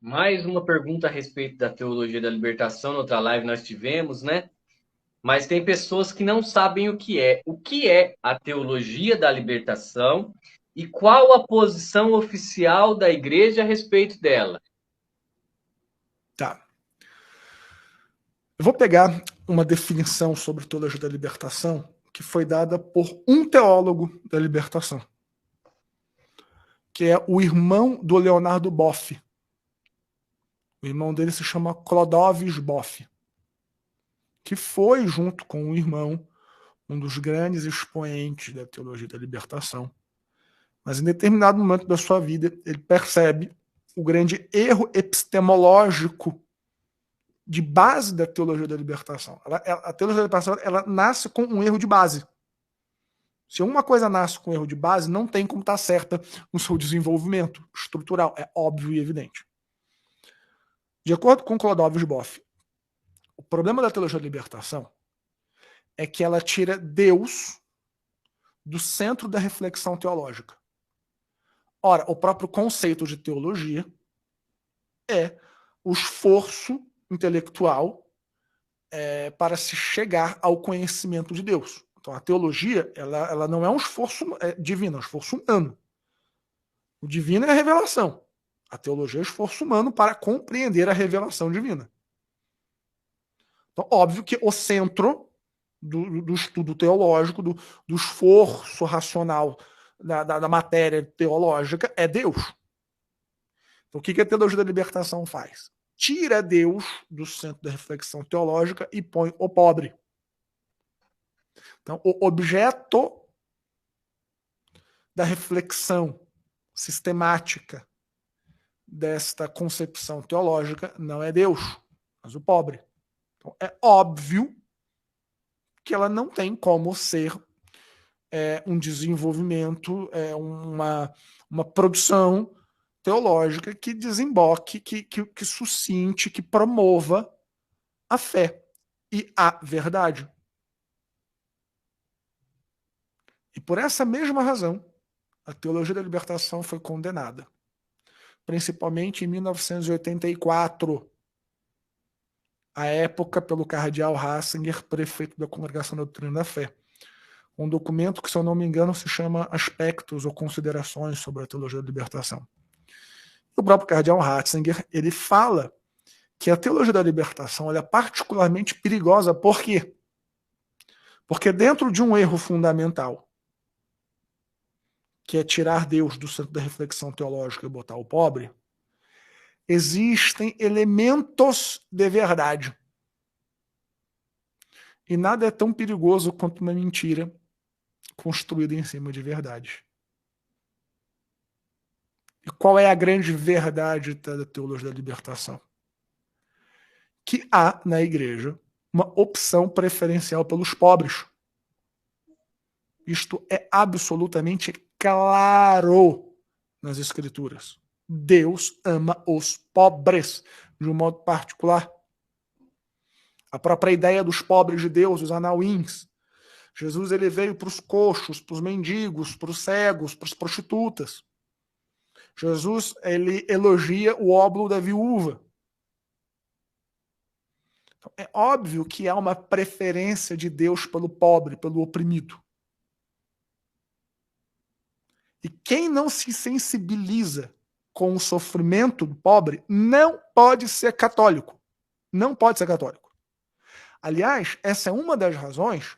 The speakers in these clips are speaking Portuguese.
Mais uma pergunta a respeito da teologia da libertação. Na outra live nós tivemos, né? Mas tem pessoas que não sabem o que é. O que é a teologia da libertação e qual a posição oficial da igreja a respeito dela? Tá. Eu vou pegar uma definição sobre teologia da libertação que foi dada por um teólogo da libertação, que é o irmão do Leonardo Boff. O irmão dele se chama Clodovis Boff, que foi, junto com o irmão, um dos grandes expoentes da teologia da libertação. Mas em determinado momento da sua vida, ele percebe o grande erro epistemológico de base da teologia da libertação. A teologia da libertação ela nasce com um erro de base. Se uma coisa nasce com um erro de base, não tem como estar certa no seu desenvolvimento estrutural. É óbvio e evidente. De acordo com Clodovis Boff, o problema da teologia da libertação é que ela tira Deus do centro da reflexão teológica. Ora, o próprio conceito de teologia é o esforço intelectual para se chegar ao conhecimento de Deus. Então, a teologia ela não é um esforço divino, é um esforço humano. O divino é a revelação. A teologia é o esforço humano para compreender a revelação divina. Então, óbvio que o centro do estudo teológico, do esforço racional da matéria teológica é Deus. Então, o que a teologia da libertação faz? Tira Deus do centro da reflexão teológica e põe o pobre. Então, o objeto da reflexão sistemática desta concepção teológica não é Deus, mas o pobre. Então, é óbvio que ela não tem como ser um desenvolvimento, uma produção teológica que desemboque, que suscite, que promova a fé e a verdade. E por essa mesma razão, a teologia da libertação foi condenada, principalmente em 1984, à época pelo cardeal Ratzinger, prefeito da Congregação da Doutrina da Fé. Um documento que, se eu não me engano, se chama Aspectos ou Considerações sobre a Teologia da Libertação. O próprio cardeal Ratzinger, ele fala que a teologia da libertação ela é particularmente perigosa. Por quê? Porque dentro de um erro fundamental, que é tirar Deus do centro da reflexão teológica e botar o pobre, existem elementos de verdade. E nada é tão perigoso quanto uma mentira construída em cima de verdade. E qual é a grande verdade da teologia da libertação? Que há na igreja uma opção preferencial pelos pobres. Isto é absolutamente claro nas Escrituras. Deus ama os pobres, de um modo particular. A própria ideia dos pobres de Deus, os anauíns. Jesus ele veio para os coxos, para os mendigos, para os cegos, para as prostitutas. Jesus ele elogia o óbolo da viúva. Então, é óbvio que há uma preferência de Deus pelo pobre, pelo oprimido. E quem não se sensibiliza com o sofrimento do pobre não pode ser católico. Não pode ser católico. Aliás, essa é uma das razões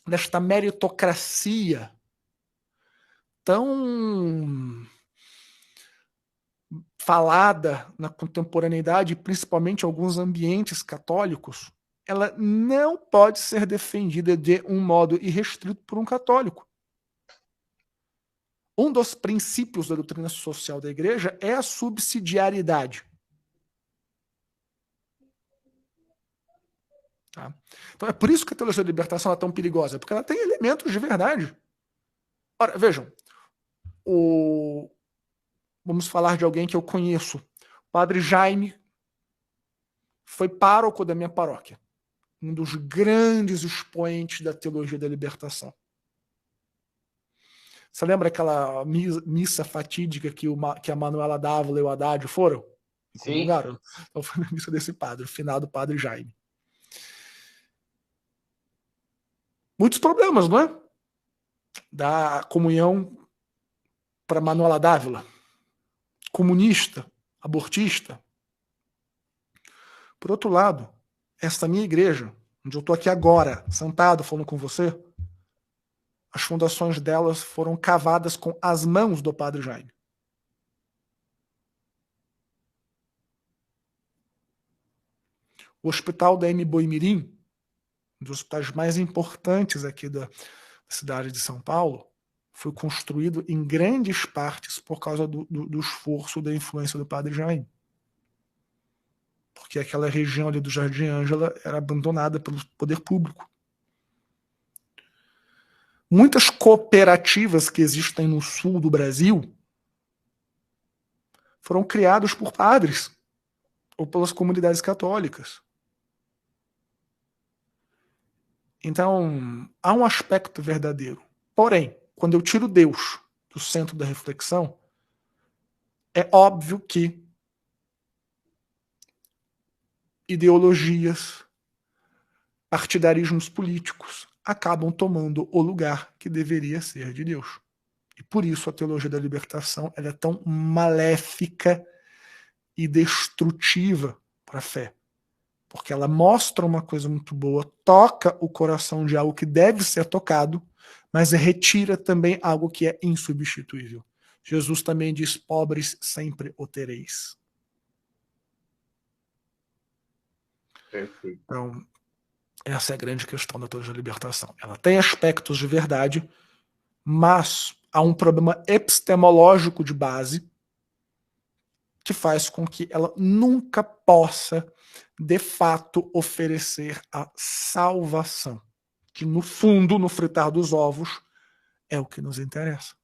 desta meritocracia tão falada na contemporaneidade, principalmente em alguns ambientes católicos, ela não pode ser defendida de um modo irrestrito por um católico. Um dos princípios da doutrina social da igreja é a subsidiariedade. Tá? Então é por isso que a teologia da libertação é tão perigosa, porque ela tem elementos de verdade. Ora, vejam, vamos falar de alguém que eu conheço. O padre Jaime foi pároco da minha paróquia, um dos grandes expoentes da teologia da libertação. Você lembra aquela missa fatídica que a Manuela Dávila e o Haddad foram? Sim. Então foi na missa desse padre, o finado padre Jaime. Muitos problemas, não é? Da comunhão para Manuela Dávila. Comunista, abortista. Por outro lado, esta minha igreja, onde eu estou aqui agora, sentado falando com você, as fundações delas foram cavadas com as mãos do padre Jaime. O hospital da M. Boimirim, um dos hospitais mais importantes aqui da cidade de São Paulo, foi construído em grandes partes por causa do esforço da influência do padre Jaime. Porque aquela região ali do Jardim Ângela era abandonada pelo poder público. Muitas cooperativas que existem no sul do Brasil foram criadas por padres ou pelas comunidades católicas. Então, há um aspecto verdadeiro. Porém, quando eu tiro Deus do centro da reflexão, é óbvio que ideologias, partidarismos políticos acabam tomando o lugar que deveria ser de Deus. E por isso a teologia da libertação ela é tão maléfica e destrutiva para a fé. Porque ela mostra uma coisa muito boa, toca o coração de algo que deve ser tocado, mas retira também algo que é insubstituível. Jesus também diz, pobres sempre o tereis. Perfeito. Então, essa é a grande questão da teologia da libertação. Ela tem aspectos de verdade, mas há um problema epistemológico de base que faz com que ela nunca possa, de fato, oferecer a salvação, que no fundo, no fritar dos ovos, é o que nos interessa.